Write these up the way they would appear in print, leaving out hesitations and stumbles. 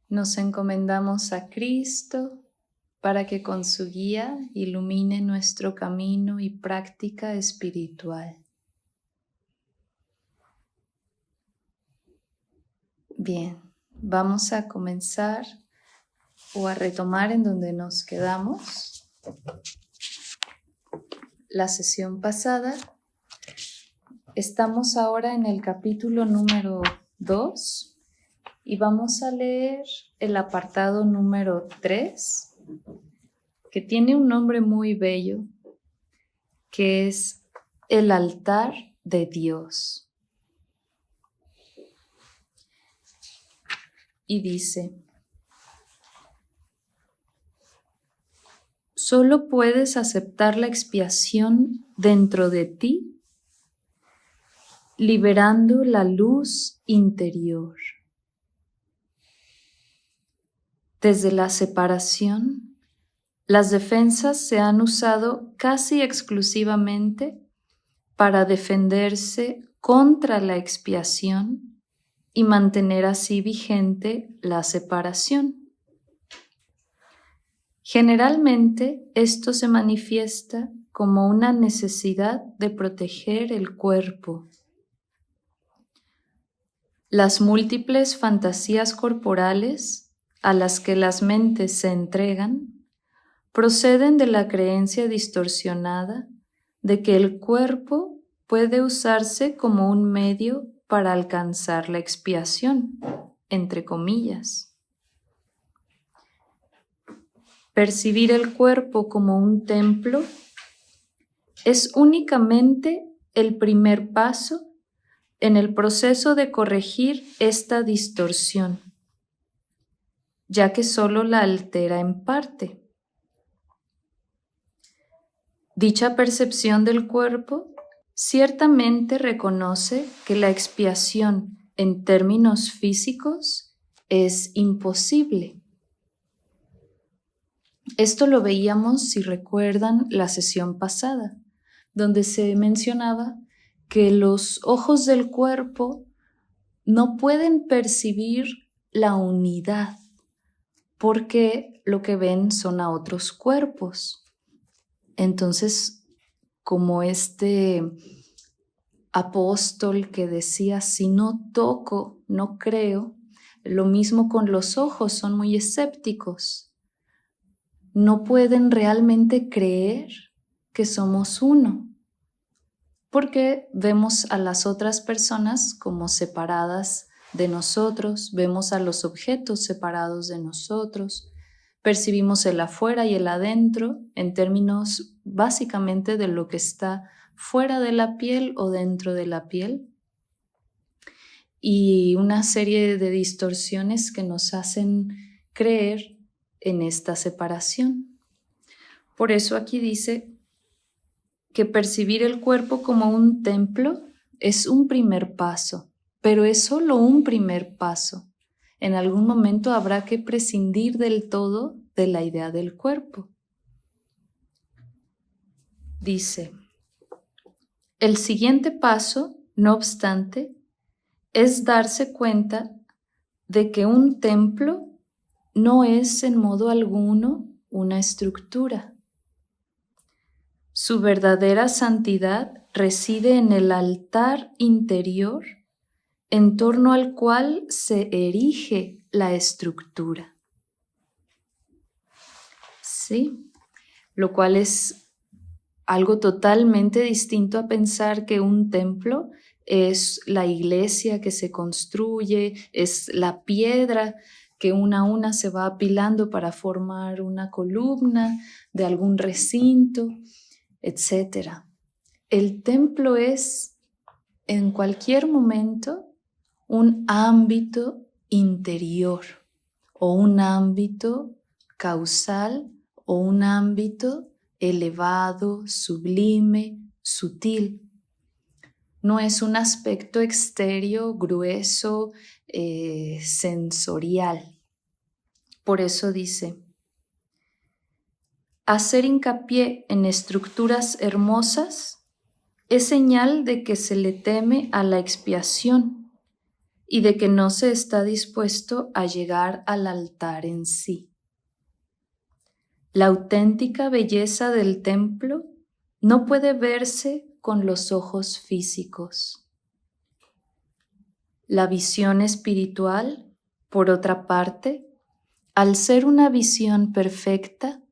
Nos encomendamos a Cristo para que con su guía ilumine nuestro camino y práctica espiritual. Bien, vamos a comenzar o a retomar en donde nos quedamos la sesión pasada. Estamos ahora en el capítulo número 2 y vamos a leer el apartado número 3, que tiene un nombre muy bello, que es el altar de Dios. Y dice: solo puedes aceptar la expiación dentro de ti, liberando la luz interior. Desde la separación, las defensas se han usado casi exclusivamente para defenderse contra la expiación y mantener así vigente la separación. Generalmente, esto se manifiesta como una necesidad de proteger el cuerpo. Las múltiples fantasías corporales a las que las mentes se entregan proceden de la creencia distorsionada de que el cuerpo puede usarse como un medio para alcanzar la expiación, entre comillas. Percibir el cuerpo como un templo es únicamente el primer paso en el proceso de corregir esta distorsión, ya que solo la altera en parte. Dicha percepción del cuerpo ciertamente reconoce que la expiación en términos físicos es imposible. Esto lo veíamos, si recuerdan, la sesión pasada, donde se mencionaba que los ojos del cuerpo no pueden percibir la unidad, porque lo que ven son a otros cuerpos. Entonces, como este apóstol que decía, si no toco, no creo, lo mismo con los ojos, son muy escépticos. No pueden realmente creer que somos uno, porque vemos a las otras personas como separadas de nosotros, vemos a los objetos separados de nosotros, percibimos el afuera y el adentro en términos básicamente de lo que está fuera de la piel o dentro de la piel, y una serie de distorsiones que nos hacen creer en esta separación. Por eso aquí dice que percibir el cuerpo como un templo es un primer paso, pero es solo un primer paso. En algún momento habrá que prescindir del todo de la idea del cuerpo. Dice: el siguiente paso, no obstante, es darse cuenta de que un templo no es en modo alguno una estructura. Su verdadera santidad reside en el altar interior en torno al cual se erige la estructura. ¿Sí? Lo cual es algo totalmente distinto a pensar que un templo es la iglesia que se construye, es la piedra que una a una se va apilando para formar una columna de algún recinto, etc. El templo es, en cualquier momento, un ámbito interior o un ámbito causal o un ámbito elevado, sublime, sutil. No es un aspecto exterior, grueso, sensorial. Por eso dice: hacer hincapié en estructuras hermosas es señal de que se le teme a la expiación y de que no se está dispuesto a llegar al altar en sí. La auténtica belleza del templo no puede verse con los ojos físicos. La visión espiritual, por otra parte, al ser una visión perfecta,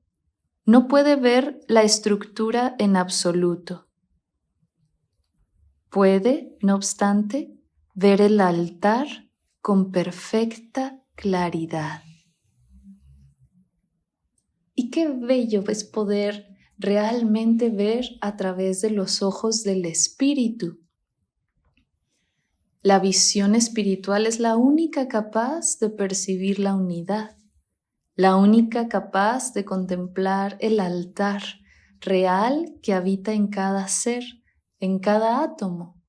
no puede ver la estructura en absoluto. Puede, no obstante, ver el altar con perfecta claridad. Y qué bello es poder realmente ver a través de los ojos del espíritu. La visión espiritual es la única capaz de percibir la unidad, la única capaz de contemplar el altar real que habita en cada ser, en cada átomo.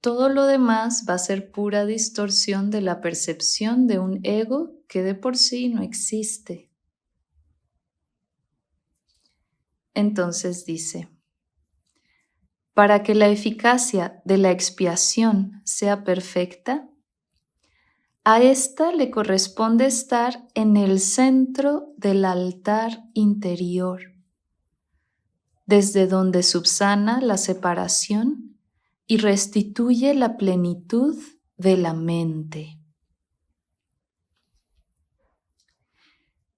Todo lo demás va a ser pura distorsión de la percepción de un ego que de por sí no existe. Entonces dice, para que la eficacia de la expiación sea perfecta, a ésta le corresponde estar en el centro del altar interior, desde donde subsana la separación y restituye la plenitud de la mente.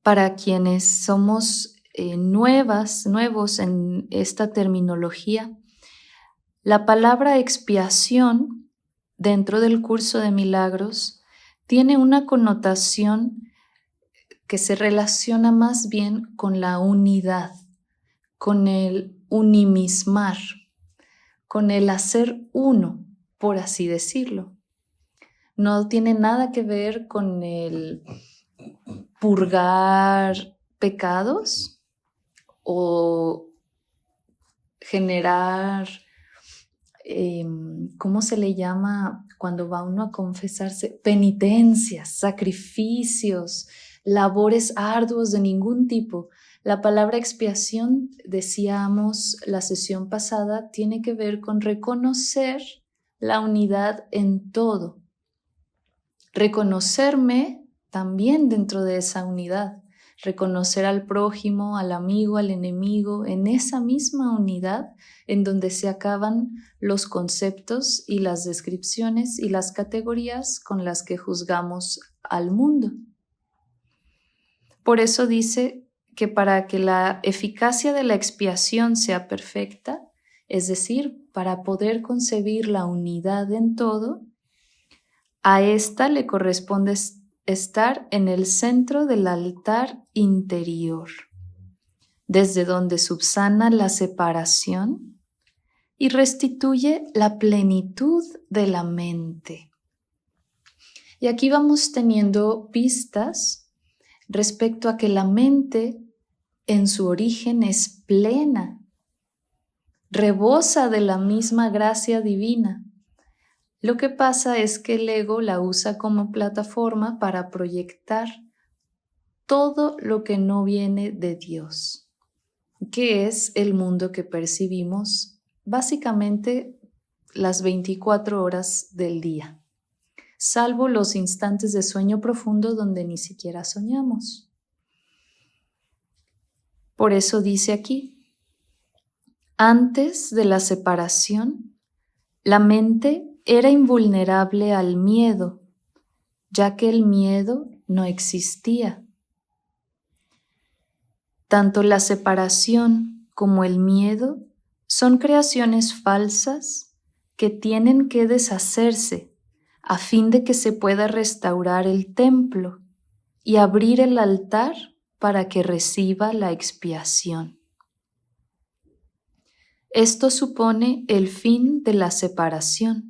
Para quienes somos nuevos en esta terminología, la palabra expiación dentro del curso de milagros tiene una connotación que se relaciona más bien con la unidad, con el unimismar, con el hacer uno, por así decirlo. No tiene nada que ver con el purgar pecados o generar, ¿cómo se le llama cuando va uno a confesarse? Penitencias, sacrificios, labores arduos de ningún tipo. La palabra expiación, decíamos la sesión pasada, tiene que ver con reconocer la unidad en todo. Reconocerme también dentro de esa unidad. Reconocer al prójimo, al amigo, al enemigo, en esa misma unidad en donde se acaban los conceptos y las descripciones y las categorías con las que juzgamos al mundo. Por eso dice que para que la eficacia de la expiación sea perfecta, es decir, para poder concebir la unidad en todo, a esta le corresponde estar en el centro del altar interior, desde donde subsana la separación y restituye la plenitud de la mente. Y aquí vamos teniendo pistas respecto a que la mente en su origen es plena, rebosa de la misma gracia divina. Lo que pasa es que el ego la usa como plataforma para proyectar todo lo que no viene de Dios, que es el mundo que percibimos básicamente las 24 horas del día, salvo los instantes de sueño profundo donde ni siquiera soñamos. Por eso dice aquí, antes de la separación, la mente era invulnerable al miedo, ya que el miedo no existía. Tanto la separación como el miedo son creaciones falsas que tienen que deshacerse a fin de que se pueda restaurar el templo y abrir el altar para que reciba la expiación. Esto supone el fin de la separación.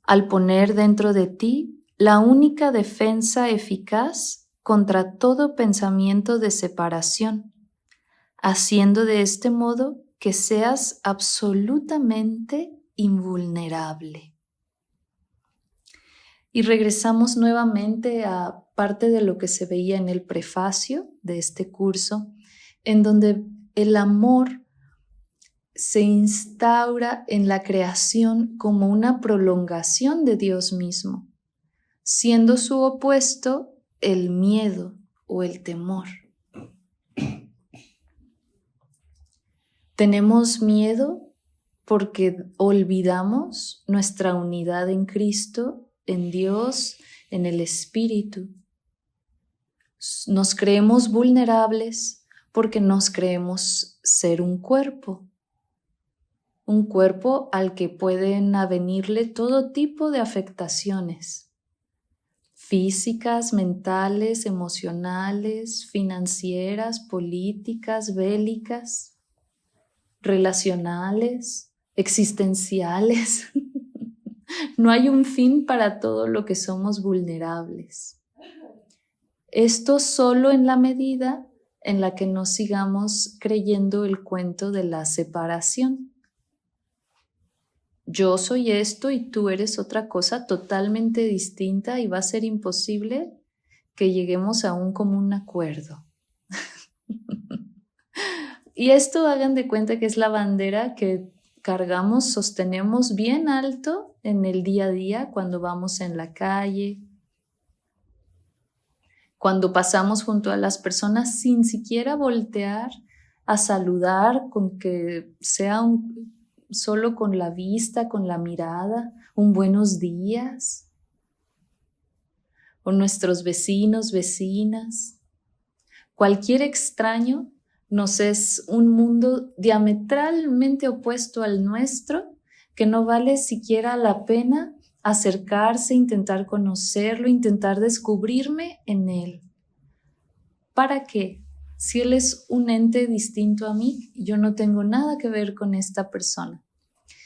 Al poner dentro de ti la única defensa eficaz contra todo pensamiento de separación, haciendo de este modo que seas absolutamente invulnerable. Y regresamos nuevamente a parte de lo que se veía en el prefacio de este curso, en donde el amor se instaura en la creación como una prolongación de Dios mismo, siendo su opuesto el miedo o el temor. Tenemos miedo porque olvidamos nuestra unidad en Cristo, en Dios, en el Espíritu. Nos creemos vulnerables porque nos creemos ser un cuerpo al que pueden avenirle todo tipo de afectaciones físicas, mentales, emocionales, financieras, políticas, bélicas, relacionales, existenciales. No hay un fin para todo lo que somos vulnerables. Esto solo en la medida en la que no sigamos creyendo el cuento de la separación. Yo soy esto y tú eres otra cosa totalmente distinta y va a ser imposible que lleguemos a un común acuerdo. Y esto hagan de cuenta que es la bandera que cargamos, sostenemos bien alto en el día a día cuando vamos en la calle, cuando pasamos junto a las personas sin siquiera voltear a saludar, con que sea solo con la vista, con la mirada, un buenos días, o nuestros vecinos, vecinas. Cualquier extraño nos es un mundo diametralmente opuesto al nuestro, que no vale siquiera la pena acercarse, intentar conocerlo, intentar descubrirme en él. ¿Para qué? Si él es un ente distinto a mí, yo no tengo nada que ver con esta persona.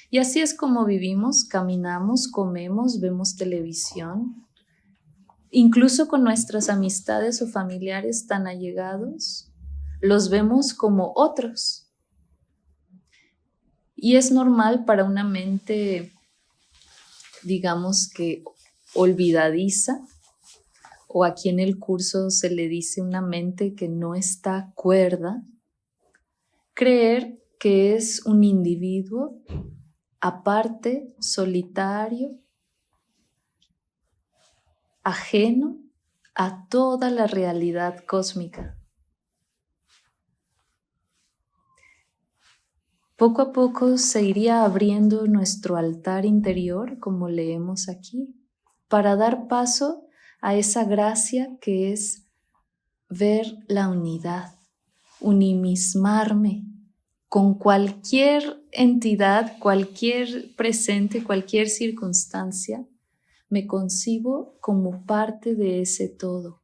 Y así es como vivimos, caminamos, comemos, vemos televisión. Incluso con nuestras amistades o familiares tan allegados, los vemos como otros. Y es normal para una mente, digamos que olvidadiza, o aquí en el curso se le dice una mente que no está cuerda, creer que es un individuo aparte, solitario, ajeno a toda la realidad cósmica. Poco a poco se iría abriendo nuestro altar interior, como leemos aquí, para dar paso a esa gracia que es ver la unidad, unimismarme con cualquier entidad, cualquier presente, cualquier circunstancia. Me concibo como parte de ese todo.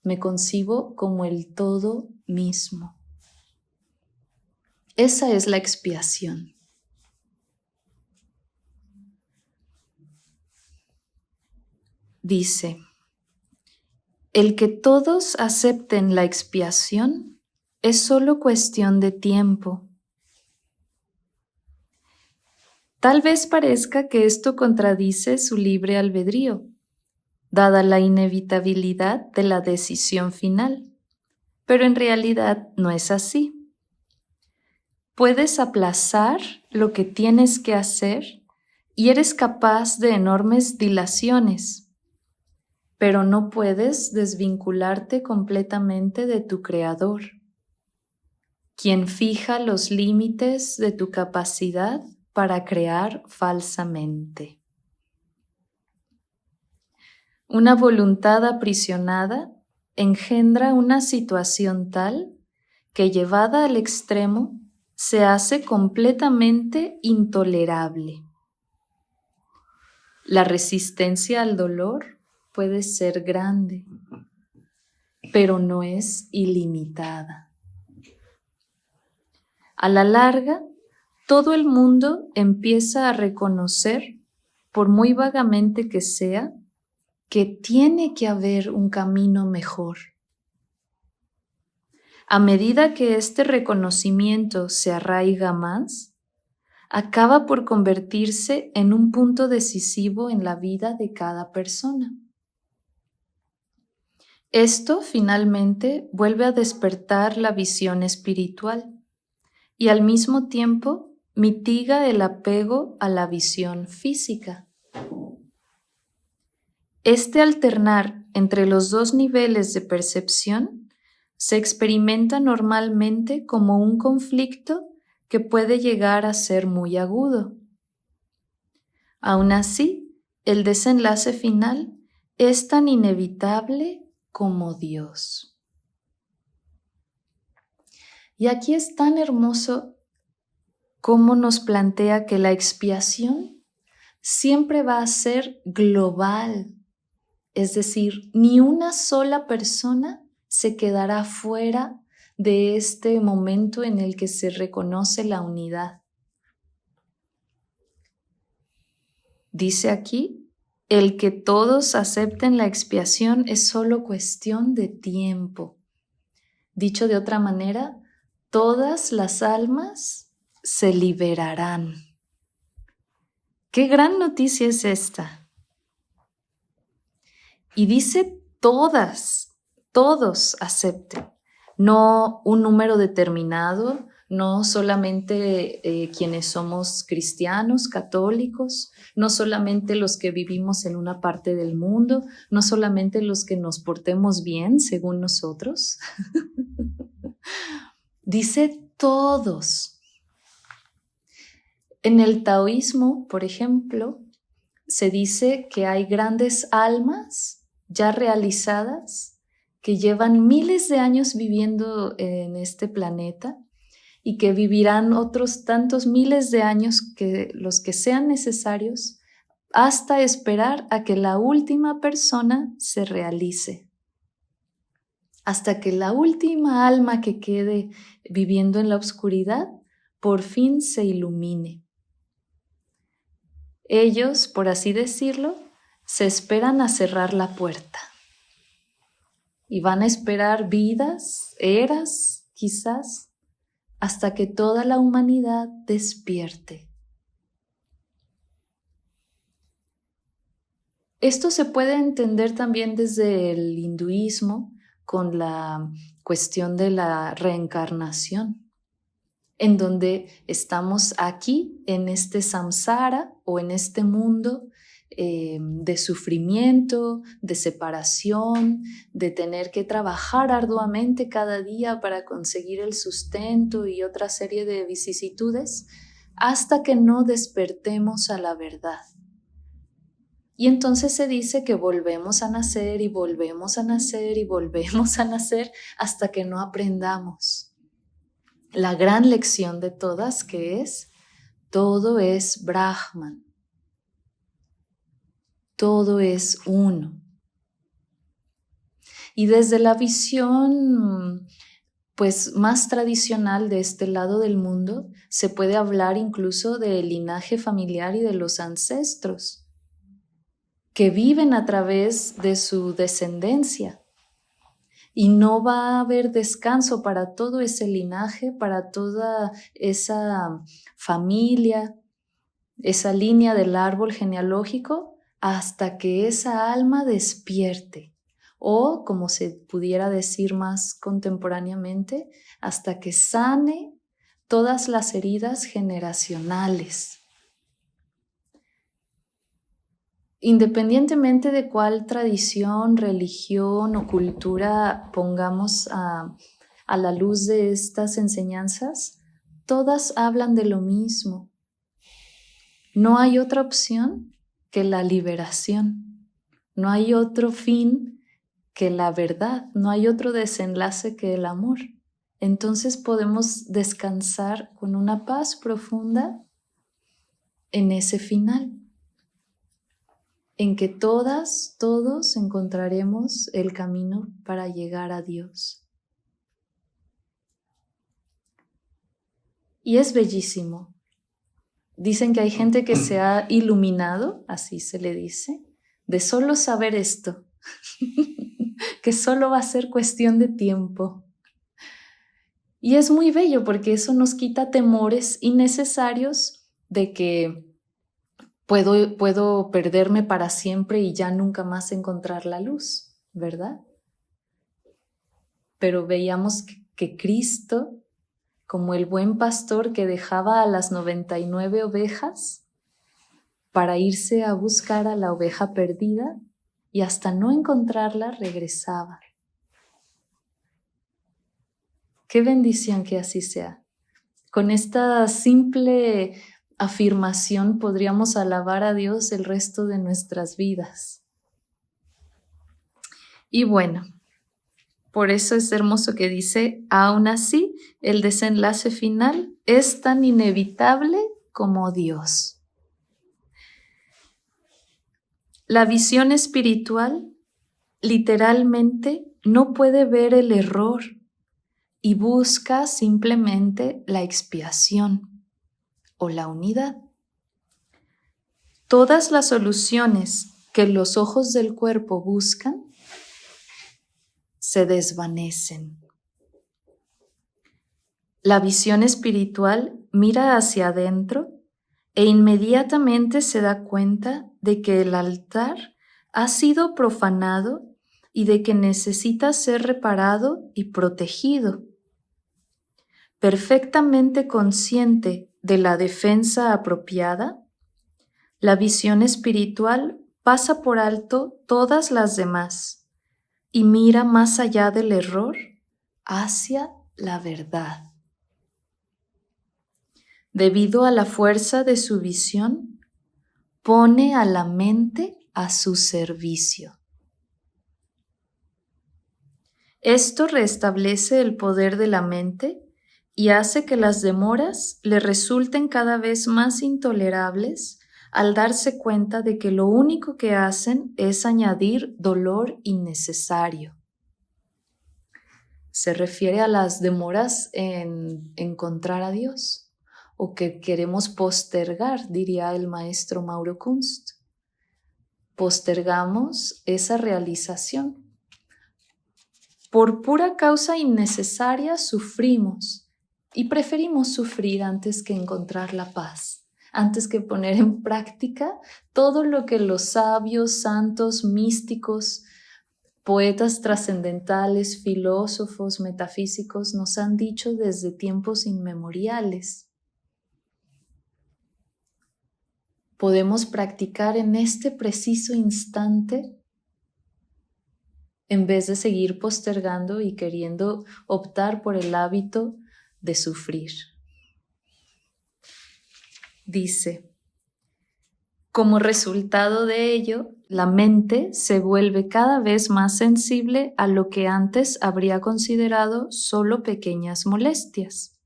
Me concibo como el todo mismo. Esa es la expiación. Dice, el que todos acepten la expiación es solo cuestión de tiempo. Tal vez parezca que esto contradice su libre albedrío, dada la inevitabilidad de la decisión final, pero en realidad no es así. Puedes aplazar lo que tienes que hacer y eres capaz de enormes dilaciones, pero no puedes desvincularte completamente de tu Creador, quien fija los límites de tu capacidad para crear falsamente. Una voluntad aprisionada engendra una situación tal que, llevada al extremo, se hace completamente intolerable. La resistencia al dolor puede ser grande, pero no es ilimitada. A la larga, todo el mundo empieza a reconocer, por muy vagamente que sea, que tiene que haber un camino mejor. A medida que este reconocimiento se arraiga más, acaba por convertirse en un punto decisivo en la vida de cada persona. Esto finalmente vuelve a despertar la visión espiritual y al mismo tiempo mitiga el apego a la visión física. Este alternar entre los dos niveles de percepción se experimenta normalmente como un conflicto que puede llegar a ser muy agudo. Aún así, el desenlace final es tan inevitable como Dios. Y aquí es tan hermoso cómo nos plantea que la expiación siempre va a ser global. Es decir, ni una sola persona se quedará fuera de este momento en el que se reconoce la unidad. Dice aquí, el que todos acepten la expiación es solo cuestión de tiempo. Dicho de otra manera, todas las almas se liberarán. ¡Qué gran noticia es esta! Y dice todas, todos acepten, no un número determinado, no solamente quienes somos cristianos, católicos, no solamente los que vivimos en una parte del mundo, no solamente los que nos portemos bien según nosotros. Dice todos. En el taoísmo, por ejemplo, se dice que hay grandes almas ya realizadas que llevan miles de años viviendo en este planeta y que vivirán otros tantos miles de años que los que sean necesarios hasta esperar a que la última persona se realice, hasta que la última alma que quede viviendo en la oscuridad por fin se ilumine. Ellos, por así decirlo, se esperan a cerrar la puerta y van a esperar vidas, eras, quizás, hasta que toda la humanidad despierte. Esto se puede entender también desde el hinduismo con la cuestión de la reencarnación, en donde estamos aquí en este samsara o en este mundo de sufrimiento, de separación, de tener que trabajar arduamente cada día para conseguir el sustento y otra serie de vicisitudes, hasta que no despertemos a la verdad. Y entonces se dice que volvemos a nacer y volvemos a nacer y volvemos a nacer hasta que no aprendamos la gran lección de todas, que es: todo es Brahman. Todo es uno. Y desde la visión pues más tradicional de este lado del mundo, se puede hablar incluso del linaje familiar y de los ancestros que viven a través de su descendencia. Y no va a haber descanso para todo ese linaje, para toda esa familia, esa línea del árbol genealógico, hasta que esa alma despierte, o como se pudiera decir más contemporáneamente, hasta que sane todas las heridas generacionales. Independientemente de cuál tradición, religión o cultura pongamos a la luz de estas enseñanzas, todas hablan de lo mismo. No hay otra opción que la liberación. No hay otro fin que la verdad. No hay otro desenlace que el amor. Entonces podemos descansar con una paz profunda en ese final, en que todas, todos encontraremos el camino para llegar a Dios. Y es bellísimo. Dicen que hay gente que se ha iluminado, así se le dice, de solo saber esto, que solo va a ser cuestión de tiempo. Y es muy bello porque eso nos quita temores innecesarios de que puedo perderme para siempre y ya nunca más encontrar la luz, ¿verdad? Pero veíamos que Cristo, como el buen pastor que dejaba a las 99 ovejas para irse a buscar a la oveja perdida y hasta no encontrarla regresaba. Qué bendición que así sea. Con esta simple afirmación podríamos alabar a Dios el resto de nuestras vidas. Y bueno, por eso es hermoso que dice, aún así, el desenlace final es tan inevitable como Dios. La visión espiritual literalmente no puede ver el error y busca simplemente la expiación o la unidad. Todas las soluciones que los ojos del cuerpo buscan se desvanecen. La visión espiritual mira hacia adentro e inmediatamente se da cuenta de que el altar ha sido profanado y de que necesita ser reparado y protegido. Perfectamente consciente de la defensa apropiada, la visión espiritual pasa por alto todas las demás y mira más allá del error hacia la verdad. Debido a la fuerza de su visión, pone a la mente a su servicio. Esto restablece el poder de la mente y hace que las demoras le resulten cada vez más intolerables al darse cuenta de que lo único que hacen es añadir dolor innecesario. Se refiere a las demoras en encontrar a Dios, o que queremos postergar, diría el maestro Mauro Kunst. Postergamos esa realización. Por pura causa innecesaria sufrimos y preferimos sufrir antes que encontrar la paz, antes que poner en práctica todo lo que los sabios, santos, místicos, poetas trascendentales, filósofos, metafísicos nos han dicho desde tiempos inmemoriales. Podemos practicar en este preciso instante en vez de seguir postergando y queriendo optar por el hábito de sufrir. Dice, como resultado de ello, la mente se vuelve cada vez más sensible a lo que antes habría considerado solo pequeñas molestias.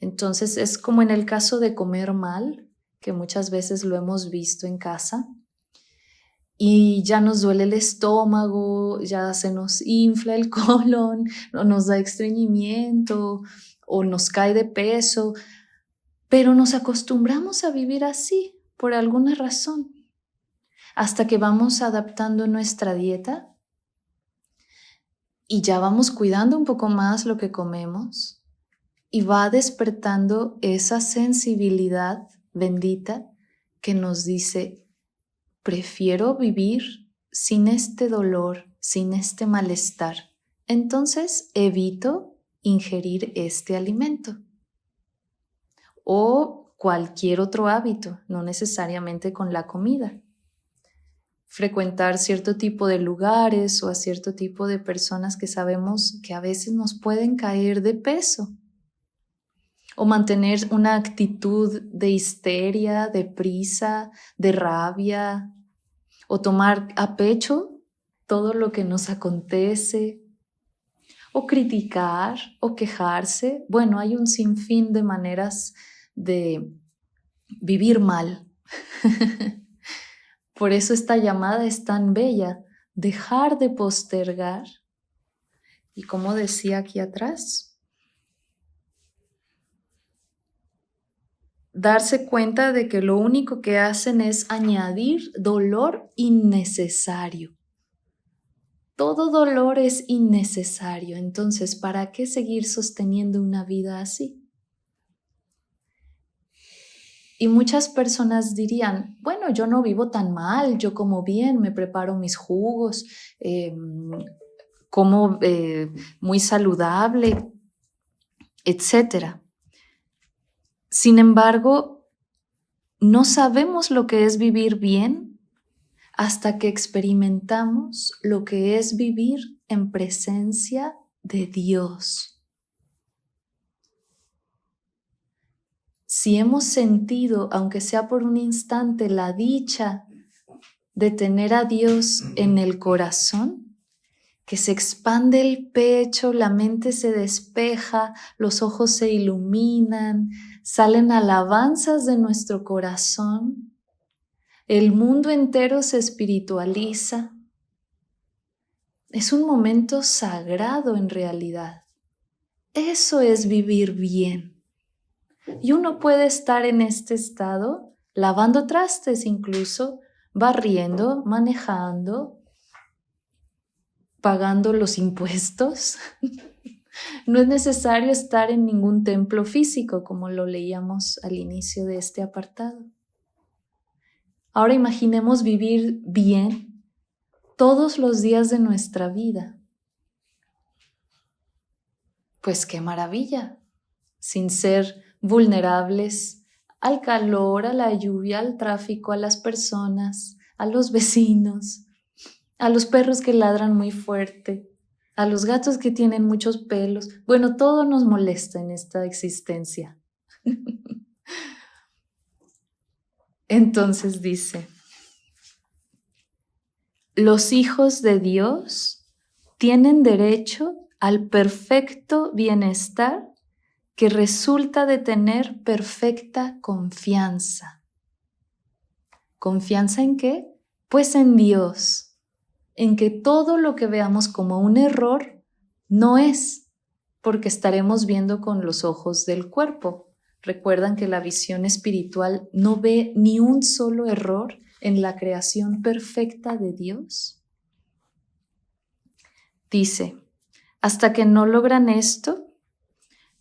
Entonces es como en el caso de comer mal, que muchas veces lo hemos visto en casa, y ya nos duele el estómago, ya se nos infla el colon, o nos da estreñimiento o nos cae de peso, pero nos acostumbramos a vivir así por alguna razón, hasta que vamos adaptando nuestra dieta y ya vamos cuidando un poco más lo que comemos y va despertando esa sensibilidad bendita que nos dice, prefiero vivir sin este dolor, sin este malestar. Entonces evito ingerir este alimento o cualquier otro hábito, no necesariamente con la comida. Frecuentar cierto tipo de lugares o a cierto tipo de personas que sabemos que a veces nos pueden caer de peso. O mantener una actitud de histeria, de prisa, de rabia, o tomar a pecho todo lo que nos acontece, o criticar, o quejarse. Bueno, hay un sinfín de maneras de vivir mal. Por eso esta llamada es tan bella, dejar de postergar. Y como decía aquí atrás, darse cuenta de que lo único que hacen es añadir dolor innecesario. Todo dolor es innecesario, entonces, ¿para qué seguir sosteniendo una vida así? Y muchas personas dirían, bueno, yo no vivo tan mal, yo como bien, me preparo mis jugos, como muy saludable. etc. Sin embargo, no sabemos lo que es vivir bien hasta que experimentamos lo que es vivir en presencia de Dios. Si hemos sentido, aunque sea por un instante, la dicha de tener a Dios en el corazón, que se expande el pecho, la mente se despeja, los ojos se iluminan, salen alabanzas de nuestro corazón, el mundo entero se espiritualiza. Es un momento sagrado en realidad. Eso es vivir bien. Y uno puede estar en este estado, lavando trastes incluso, barriendo, manejando, pagando los impuestos. No es necesario estar en ningún templo físico, como lo leíamos al inicio de este apartado. Ahora imaginemos vivir bien todos los días de nuestra vida. Pues qué maravilla, sin ser vulnerables al calor, a la lluvia, al tráfico, a las personas, a los vecinos, a los perros que ladran muy fuerte, a los gatos que tienen muchos pelos. Bueno, todo nos molesta en esta existencia. Entonces dice, los hijos de Dios tienen derecho al perfecto bienestar que resulta de tener perfecta confianza. ¿Confianza en qué? Pues en Dios, en que todo lo que veamos como un error no es, porque estaremos viendo con los ojos del cuerpo. Recuerdan que la visión espiritual no ve ni un solo error en la creación perfecta de Dios. Dice, hasta que no logran esto,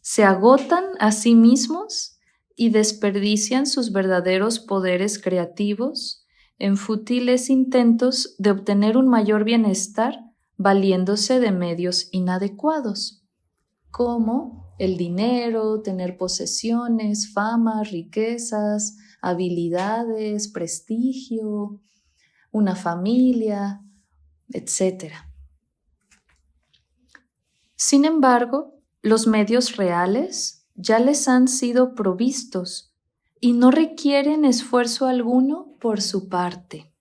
se agotan a sí mismos y desperdician sus verdaderos poderes creativos en fútiles intentos de obtener un mayor bienestar valiéndose de medios inadecuados, como el dinero, tener posesiones, fama, riquezas, habilidades, prestigio, una familia, etc. Sin embargo, los medios reales ya les han sido provistos y no requieren esfuerzo alguno por su parte.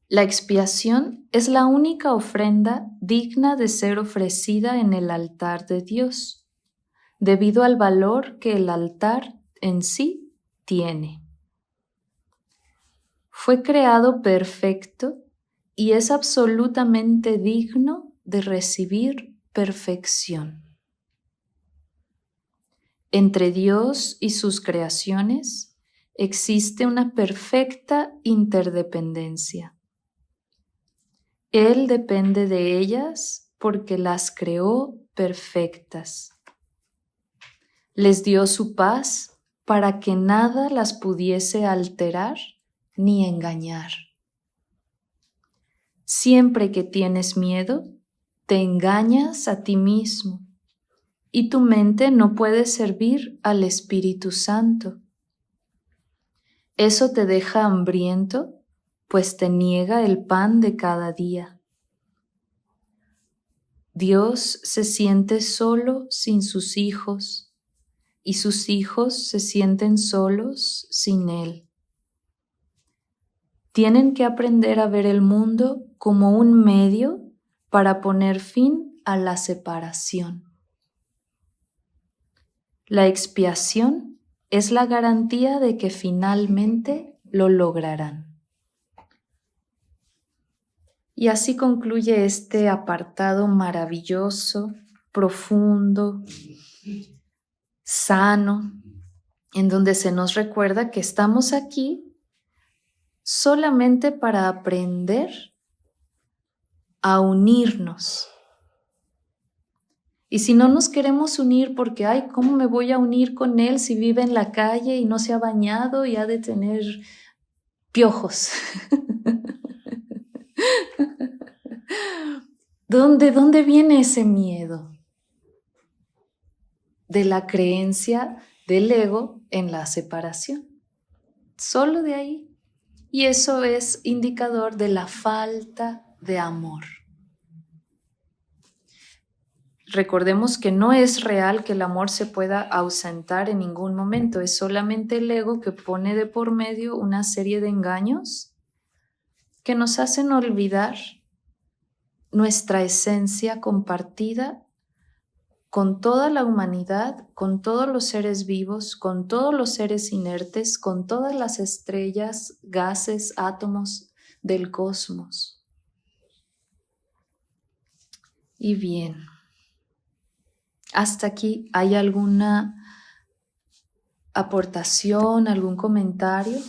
La expiación es la única ofrenda digna de ser ofrecida en el altar de Dios, debido al valor que el altar en sí tiene. Fue creado perfecto y es absolutamente digno de recibir perfección. Entre Dios y sus creaciones existe una perfecta interdependencia. Él depende de ellas porque las creó perfectas. Les dio su paz para que nada las pudiese alterar ni engañar. Siempre que tienes miedo, te engañas a ti mismo y tu mente no puede servir al Espíritu Santo. Eso te deja hambriento, pues te niega el pan de cada día. Dios se siente solo sin sus hijos y sus hijos se sienten solos sin Él. Tienen que aprender a ver el mundo como un medio para poner fin a la separación. La expiación es la garantía de que finalmente lo lograrán. Y así concluye este apartado maravilloso, profundo, sano, en donde se nos recuerda que estamos aquí solamente para aprender a unirnos. Y si no nos queremos unir porque, ay, ¿cómo me voy a unir con él si vive en la calle y no se ha bañado y ha de tener piojos? ¿Dónde viene ese miedo? de la creencia del ego en la separación. Solo de ahí. Y eso es indicador de la falta de amor. Recordemos que no es real que el amor se pueda ausentar en ningún momento, es solamente el ego que pone de por medio una serie de engaños que nos hacen olvidar nuestra esencia compartida con toda la humanidad, con todos los seres vivos, con todos los seres inertes, con todas las estrellas, gases, átomos del cosmos. Y bien, hasta aquí, ¿hay alguna aportación, algún comentario?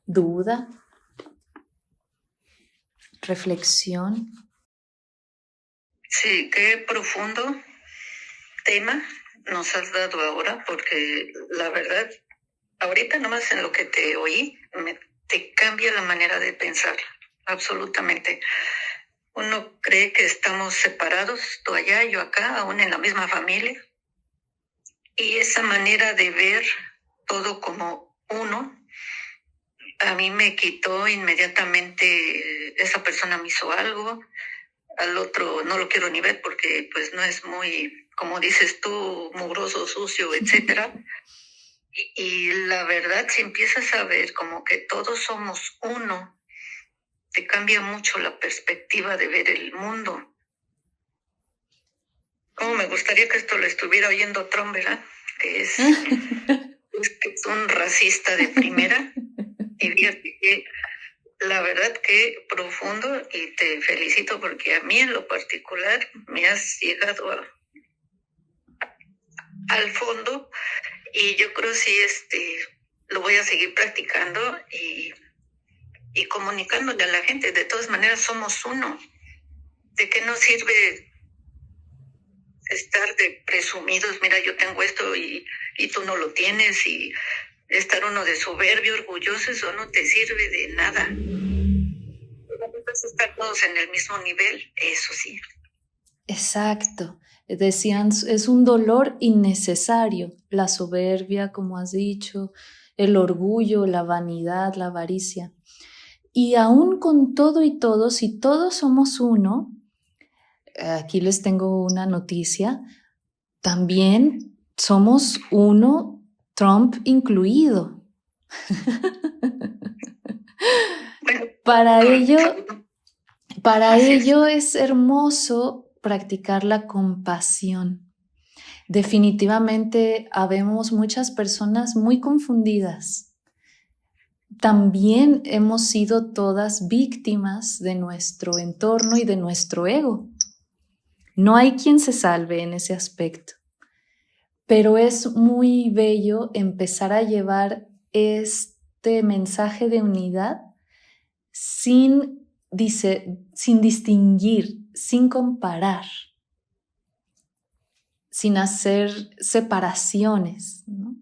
¿Duda? ¿Reflexión? Sí, qué profundo tema nos has dado ahora, porque la verdad, ahorita nomás en lo que te oí, te cambia la manera de pensar, absolutamente. Uno cree que estamos separados, tú allá, yo acá, aún en la misma familia, y esa manera de ver todo como uno, a mí me quitó inmediatamente, esa persona me hizo algo, al otro no lo quiero ni ver porque pues no es muy, como dices tú, mugroso, sucio, etcétera. Y la verdad, si empiezas a ver como que todos somos uno, te cambia mucho la perspectiva de ver el mundo. Como me gustaría que esto lo estuviera oyendo Trump, ¿verdad? Que es un racista de primera. Y fíjate que la verdad que profundo, y te felicito porque a mí en lo particular me has llegado al fondo, y yo creo sí lo voy a seguir practicando y comunicándole a la gente. De todas maneras somos uno. ¿De qué nos sirve estar de presumidos? Mira, yo tengo esto y tú no lo tienes, y estar uno de soberbio, orgulloso, eso no te sirve de nada. Estar todos en el mismo nivel, eso sí. Exacto. Decían, es un dolor innecesario, la soberbia, como has dicho, el orgullo, la vanidad, la avaricia. Y aún con todo y todo, si todos somos uno, aquí les tengo una noticia, también somos uno, Trump incluido. Para ello es hermoso practicar la compasión. Definitivamente habemos muchas personas muy confundidas. También hemos sido todas víctimas de nuestro entorno y de nuestro ego. No hay quien se salve en ese aspecto. Pero es muy bello empezar a llevar este mensaje de unidad sin distinguir, sin comparar, sin hacer separaciones, ¿no?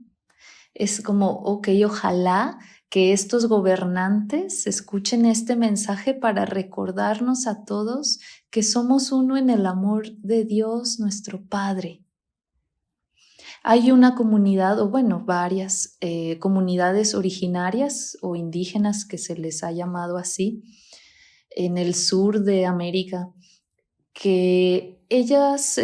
Es como, ok, ojalá que estos gobernantes escuchen este mensaje para recordarnos a todos que somos uno en el amor de Dios, nuestro Padre. Hay una comunidad, o bueno, varias comunidades originarias o indígenas que se les ha llamado así, en el sur de América, que ellas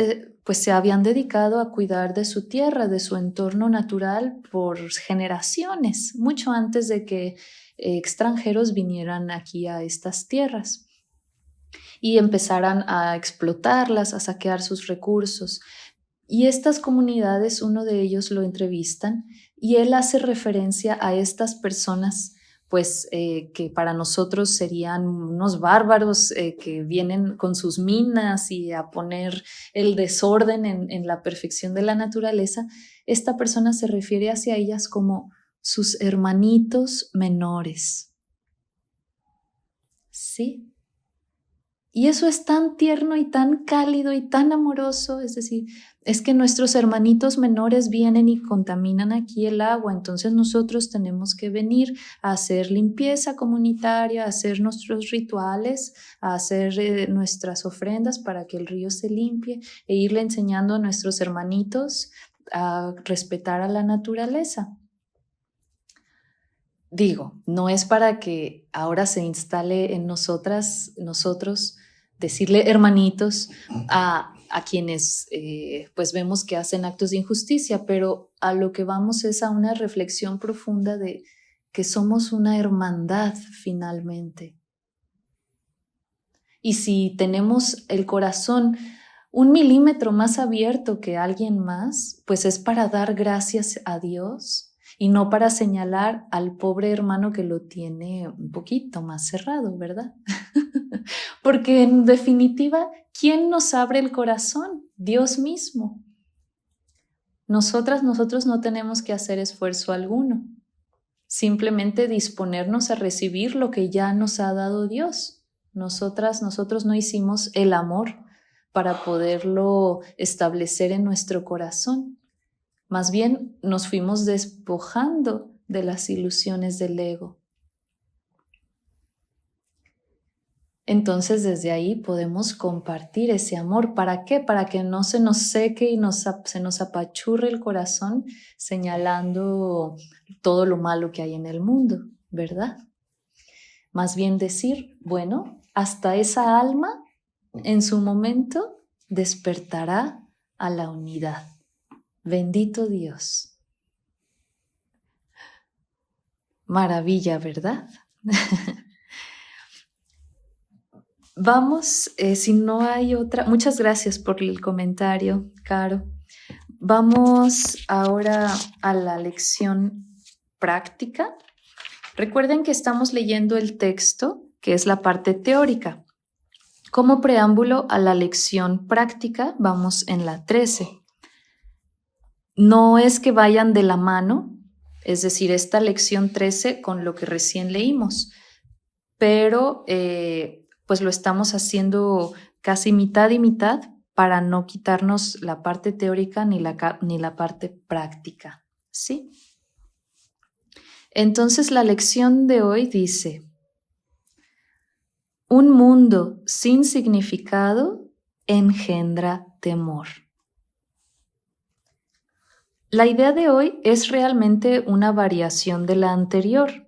pues se habían dedicado a cuidar de su tierra, de su entorno natural por generaciones, mucho antes de que extranjeros vinieran aquí a estas tierras y empezaran a explotarlas, a saquear sus recursos. Y estas comunidades, uno de ellos lo entrevistan y él hace referencia a estas personas pues que para nosotros serían unos bárbaros que vienen con sus minas y a poner el desorden en la perfección de la naturaleza. Esta persona se refiere hacia ellas como sus hermanitos menores. ¿Sí? Y eso es tan tierno y tan cálido y tan amoroso, es decir, es que nuestros hermanitos menores vienen y contaminan aquí el agua, entonces nosotros tenemos que venir a hacer limpieza comunitaria, a hacer nuestros rituales, a hacer nuestras ofrendas para que el río se limpie e irle enseñando a nuestros hermanitos a respetar a la naturaleza. Digo, no es para que ahora se instale en nosotros, decirle hermanitos a quienes pues vemos que hacen actos de injusticia, pero a lo que vamos es a una reflexión profunda de que somos una hermandad finalmente. Y si tenemos el corazón 1 milímetro más abierto que alguien más, pues es para dar gracias a Dios y no para señalar al pobre hermano que lo tiene un poquito más cerrado, ¿verdad? Porque en definitiva, ¿quién nos abre el corazón? Dios mismo. Nosotros no tenemos que hacer esfuerzo alguno, simplemente disponernos a recibir lo que ya nos ha dado Dios. Nosotros no hicimos el amor para poderlo establecer en nuestro corazón. Más bien nos fuimos despojando de las ilusiones del ego. Entonces desde ahí podemos compartir ese amor. ¿Para qué? Para que no se nos seque y se nos apachurre el corazón señalando todo lo malo que hay en el mundo, ¿verdad? Más bien decir, bueno, hasta esa alma en su momento despertará a la unidad. Bendito Dios. Maravilla, ¿verdad? Vamos, si no hay otra, muchas gracias por el comentario, Caro. Vamos ahora a la lección práctica. Recuerden que estamos leyendo el texto, que es la parte teórica. Como preámbulo a la lección práctica, vamos en la 13. No es que vayan de la mano, es decir, esta lección 13 con lo que recién leímos, pero pues lo estamos haciendo casi mitad y mitad para no quitarnos la parte teórica ni la parte práctica, ¿sí? Entonces la lección de hoy dice: un mundo sin significado engendra temor. La idea de hoy es realmente una variación de la anterior,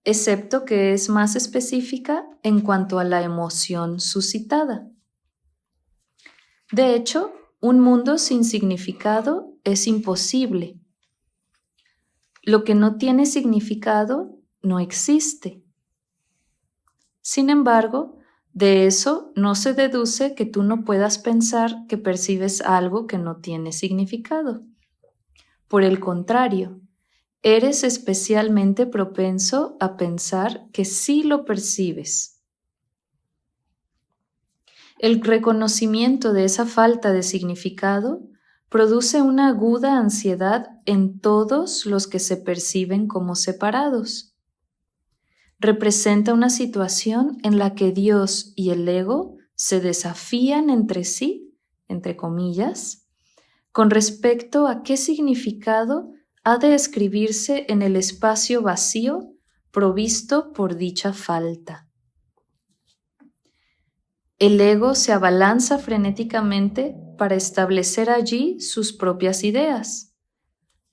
excepto que es más específica en cuanto a la emoción suscitada. De hecho, un mundo sin significado es imposible. Lo que no tiene significado no existe. Sin embargo, de eso no se deduce que tú no puedas pensar que percibes algo que no tiene significado. Por el contrario, eres especialmente propenso a pensar que sí lo percibes. El reconocimiento de esa falta de significado produce una aguda ansiedad en todos los que se perciben como separados. Representa una situación en la que Dios y el ego se desafían entre sí, entre comillas, con respecto a qué significado ha de escribirse en el espacio vacío provisto por dicha falta. El ego se abalanza frenéticamente para establecer allí sus propias ideas,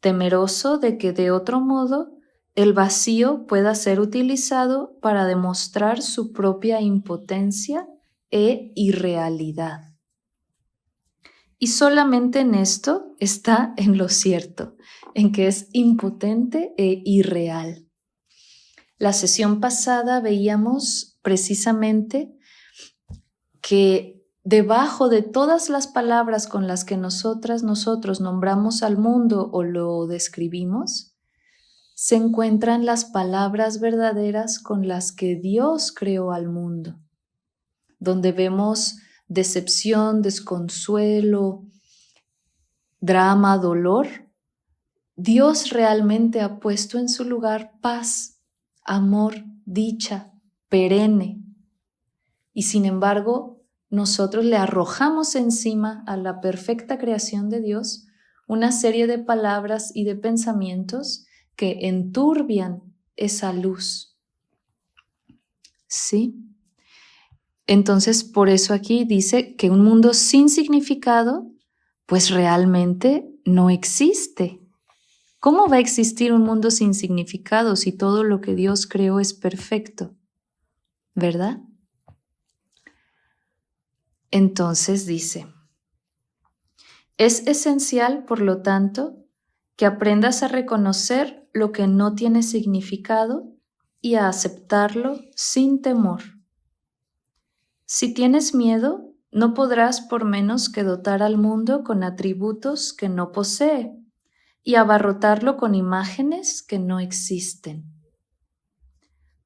temeroso de que de otro modo el vacío pueda ser utilizado para demostrar su propia impotencia e irrealidad. Y solamente en esto está en lo cierto, en que es impotente e irreal. La sesión pasada veíamos precisamente que debajo de todas las palabras con las que nosotros nombramos al mundo o lo describimos, se encuentran las palabras verdaderas con las que Dios creó al mundo, donde vemos decepción, desconsuelo, drama, dolor. Dios realmente ha puesto en su lugar paz, amor, dicha, perenne. Y sin embargo, nosotros le arrojamos encima a la perfecta creación de Dios una serie de palabras y de pensamientos que enturbian esa luz. ¿Sí? Entonces, por eso aquí dice que un mundo sin significado, pues realmente no existe. ¿Cómo va a existir un mundo sin significado si todo lo que Dios creó es perfecto? ¿Verdad? Entonces dice, es esencial, por lo tanto, que aprendas a reconocer lo que no tiene significado y a aceptarlo sin temor. Si tienes miedo, no podrás por menos que dotar al mundo con atributos que no posee y abarrotarlo con imágenes que no existen.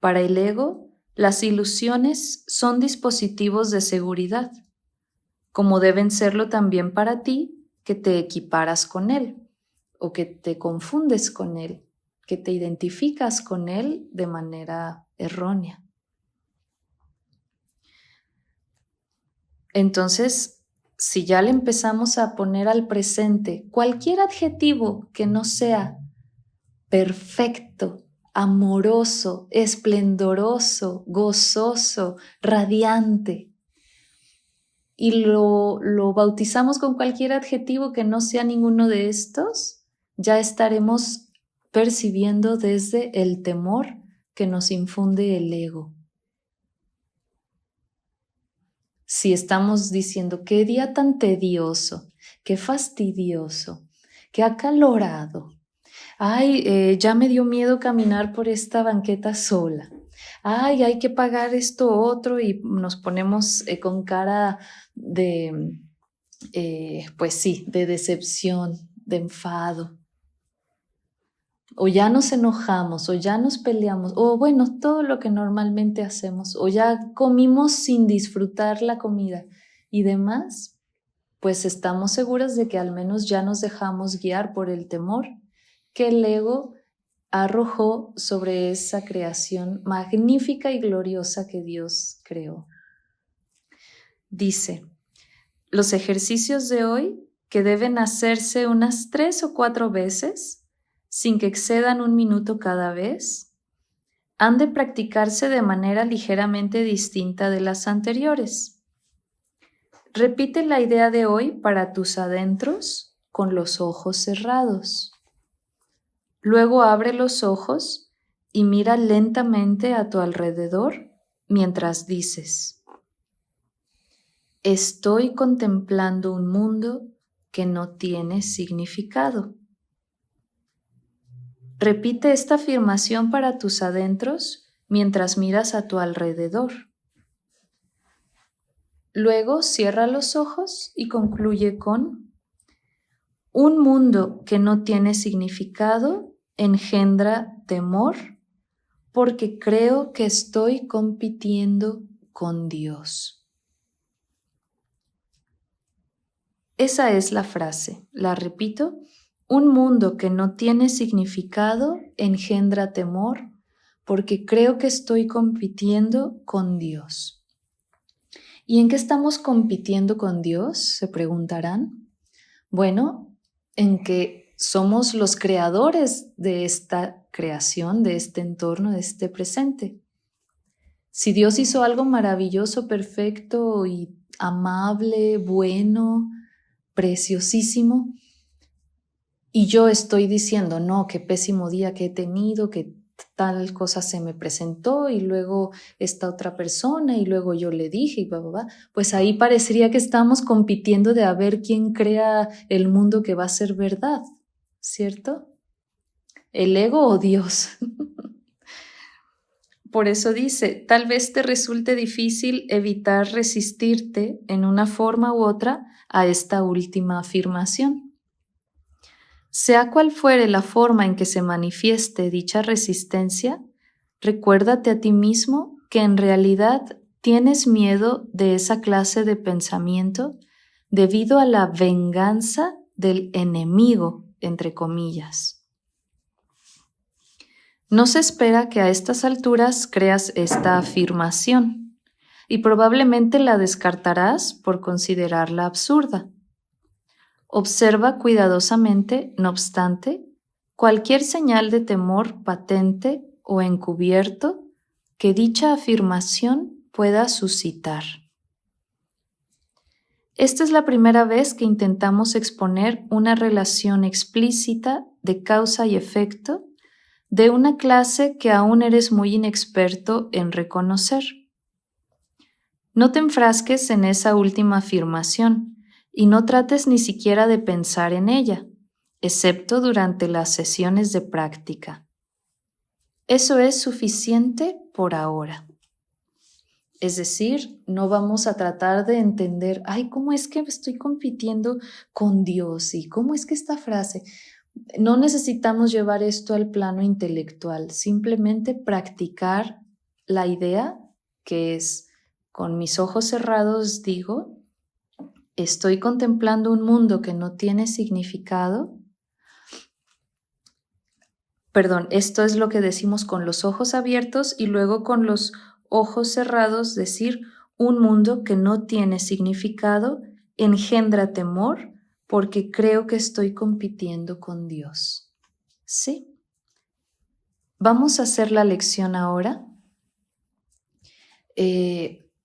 Para el ego, las ilusiones son dispositivos de seguridad, como deben serlo también para ti que te equiparas con él o que te confundes con él, que te identificas con él de manera errónea. Entonces, si ya le empezamos a poner al presente cualquier adjetivo que no sea perfecto, amoroso, esplendoroso, gozoso, radiante, y lo bautizamos con cualquier adjetivo que no sea ninguno de estos, ya estaremos percibiendo desde el temor que nos infunde el ego. Si estamos diciendo qué día tan tedioso, qué fastidioso, qué acalorado, ay, ya me dio miedo caminar por esta banqueta sola, ay, hay que pagar esto otro y nos ponemos con cara de, pues sí, de decepción, de enfado. O ya nos enojamos, o ya nos peleamos, o bueno, todo lo que normalmente hacemos, o ya comimos sin disfrutar la comida y demás, pues estamos seguras de que al menos ya nos dejamos guiar por el temor que el ego arrojó sobre esa creación magnífica y gloriosa que Dios creó. Dice, los ejercicios de hoy, que deben hacerse unas 3 o 4 veces, sin que excedan 1 minuto cada vez, han de practicarse de manera ligeramente distinta de las anteriores. Repite la idea de hoy para tus adentros con los ojos cerrados. Luego abre los ojos y mira lentamente a tu alrededor mientras dices: estoy contemplando un mundo que no tiene significado. Repite esta afirmación para tus adentros mientras miras a tu alrededor. Luego cierra los ojos y concluye con: un mundo que no tiene significado engendra temor porque creo que estoy compitiendo con Dios. Esa es la frase. La repito. Un mundo que no tiene significado engendra temor porque creo que estoy compitiendo con Dios. ¿Y en qué estamos compitiendo con Dios?, se preguntarán. Bueno, en que somos los creadores de esta creación, de este entorno, de este presente. Si Dios hizo algo maravilloso, perfecto y amable, bueno, preciosísimo, y yo estoy diciendo, no, qué pésimo día que he tenido, que tal cosa se me presentó y luego esta otra persona y luego yo le dije y pues ahí parecería que estamos compitiendo de a ver quién crea el mundo que va a ser verdad, ¿cierto? ¿El ego o Dios? Por eso dice, tal vez te resulte difícil evitar resistirte en una forma u otra a esta última afirmación. Sea cual fuere la forma en que se manifieste dicha resistencia, recuérdate a ti mismo que en realidad tienes miedo de esa clase de pensamiento debido a la venganza del enemigo, entre comillas. No se espera que a estas alturas creas esta afirmación, y probablemente la descartarás por considerarla absurda. Observa cuidadosamente, no obstante, cualquier señal de temor patente o encubierto que dicha afirmación pueda suscitar. Esta es la primera vez que intentamos exponer una relación explícita de causa y efecto de una clase que aún eres muy inexperto en reconocer. No te enfrasques en esa última afirmación y no trates ni siquiera de pensar en ella, excepto durante las sesiones de práctica. Eso es suficiente por ahora. Es decir, no vamos a tratar de entender, ¿cómo es que estoy compitiendo con Dios? ¿Y cómo es que esta frase? No necesitamos llevar esto al plano intelectual, simplemente practicar la idea que es, con mis ojos cerrados digo, estoy contemplando un mundo que no tiene significado. Perdón, esto es lo que decimos con los ojos abiertos y luego con los ojos cerrados decir un mundo que no tiene significado engendra temor porque creo que estoy compitiendo con Dios. ¿Sí? Vamos a hacer la lección ahora.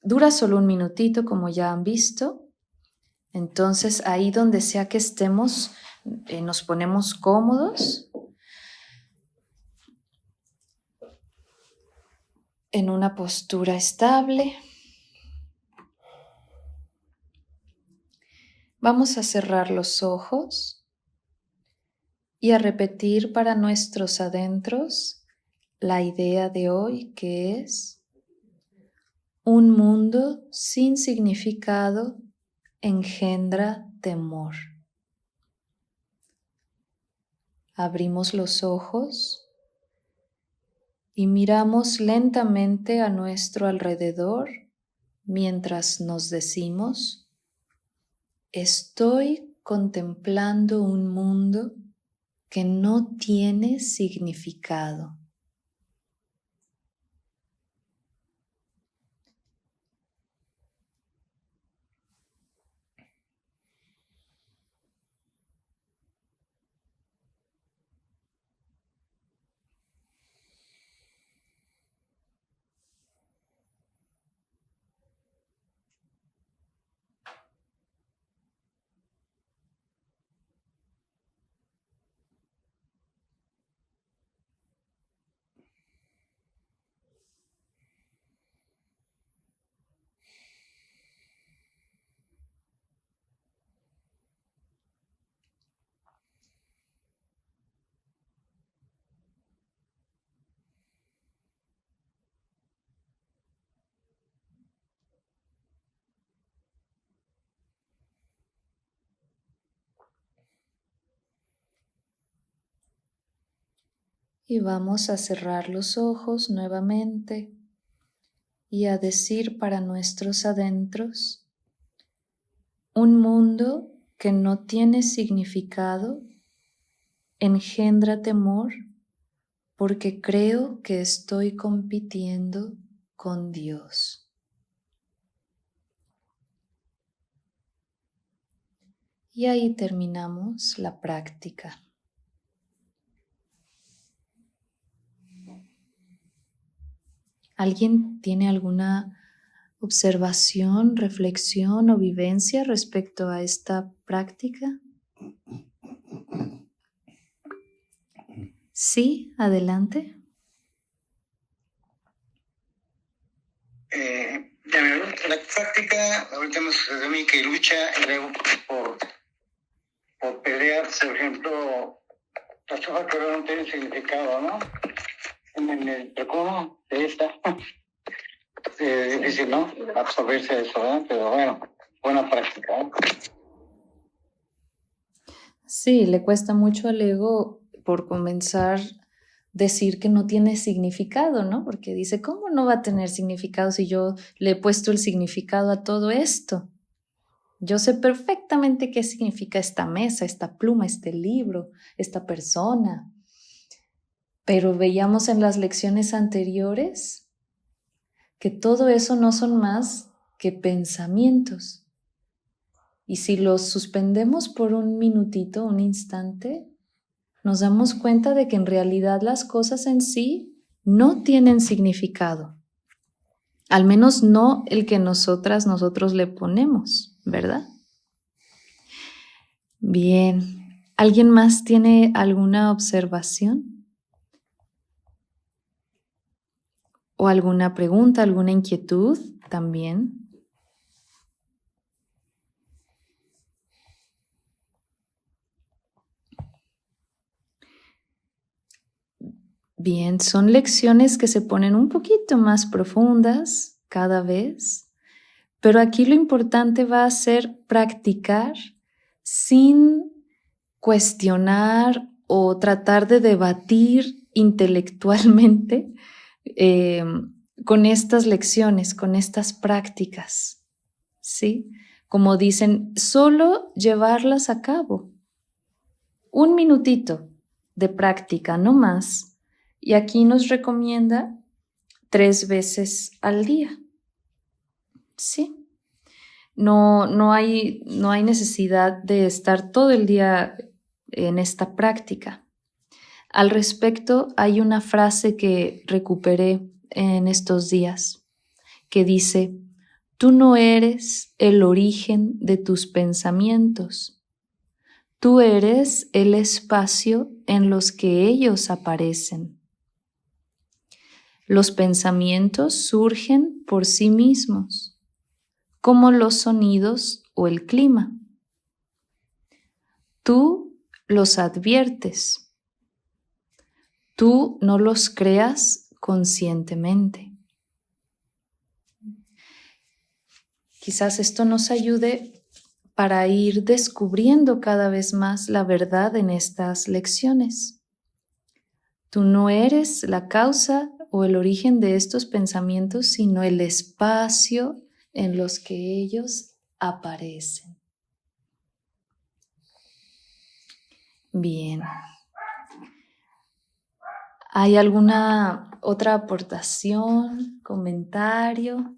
Dura solo un minutito, como ya han visto. Entonces, ahí donde sea que estemos, nos ponemos cómodos en una postura estable. Vamos a cerrar los ojos y a repetir para nuestros adentros la idea de hoy, que es un mundo sin significado engendra temor. Abrimos los ojos y miramos lentamente a nuestro alrededor mientras nos decimos: estoy contemplando un mundo que no tiene significado. Y vamos a cerrar los ojos nuevamente y a decir para nuestros adentros: un mundo que no tiene significado engendra temor porque creo que estoy compitiendo con Dios. Y ahí terminamos la práctica. ¿Alguien tiene alguna observación, reflexión o vivencia respecto a esta práctica? Sí, adelante. La práctica, ahorita me sucedió a mí que lucha el ego por pelear, por ejemplo, las hojas que no tienen significado, ¿no? En el precono de esta, es difícil, ¿no? Absorberse de eso, ¿verdad? Pero bueno, buena práctica, ¿no? Sí, le cuesta mucho al ego por comenzar decir que no tiene significado, ¿no? Porque dice, ¿cómo no va a tener significado si yo le he puesto el significado a todo esto? Yo sé perfectamente qué significa esta mesa, esta pluma, este libro, esta persona. Pero veíamos en las lecciones anteriores que todo eso no son más que pensamientos. Y si los suspendemos por un minutito, un instante, nos damos cuenta de que en realidad las cosas en sí no tienen significado. Al menos no el que nosotros le ponemos, ¿verdad? Bien. ¿Alguien más tiene alguna observación? ¿O alguna pregunta, alguna inquietud también? Bien, son lecciones que se ponen un poquito más profundas cada vez, pero aquí lo importante va a ser practicar sin cuestionar o tratar de debatir intelectualmente con estas lecciones, con estas prácticas, ¿sí? Como dicen, solo llevarlas a cabo. Un minutito de práctica, no más. Y aquí nos recomienda 3 veces al día, ¿sí? No hay necesidad de estar todo el día en esta práctica. Al respecto, hay una frase que recuperé en estos días que dice: tú no eres el origen de tus pensamientos, tú eres el espacio en los que ellos aparecen. Los pensamientos surgen por sí mismos, como los sonidos o el clima. Tú los adviertes. Tú no los creas conscientemente. Quizás esto nos ayude para ir descubriendo cada vez más la verdad en estas lecciones. Tú no eres la causa o el origen de estos pensamientos, sino el espacio en los que ellos aparecen. Bien. ¿Hay alguna otra aportación, comentario?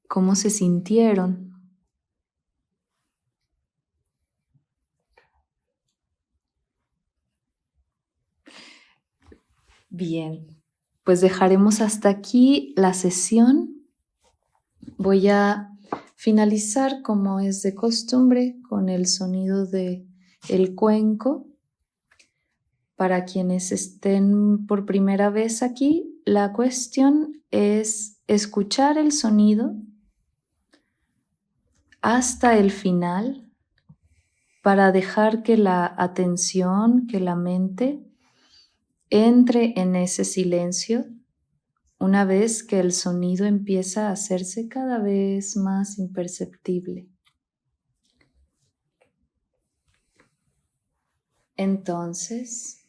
¿Cómo se sintieron? Bien, pues dejaremos hasta aquí la sesión. Voy a finalizar, como es de costumbre, con el sonido del cuenco. Para quienes estén por primera vez aquí, la cuestión es escuchar el sonido hasta el final para dejar que la atención, que la mente entre en ese silencio una vez que el sonido empieza a hacerse cada vez más imperceptible. Entonces,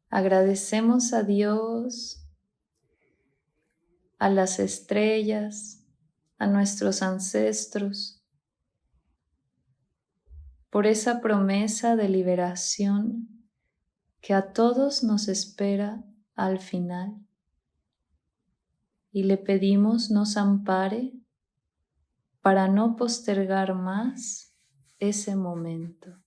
agradecemos a Dios, a las estrellas, a nuestros ancestros, por esa promesa de liberación que a todos nos espera al final. Y le pedimos nos ampare para no postergar más ese momento.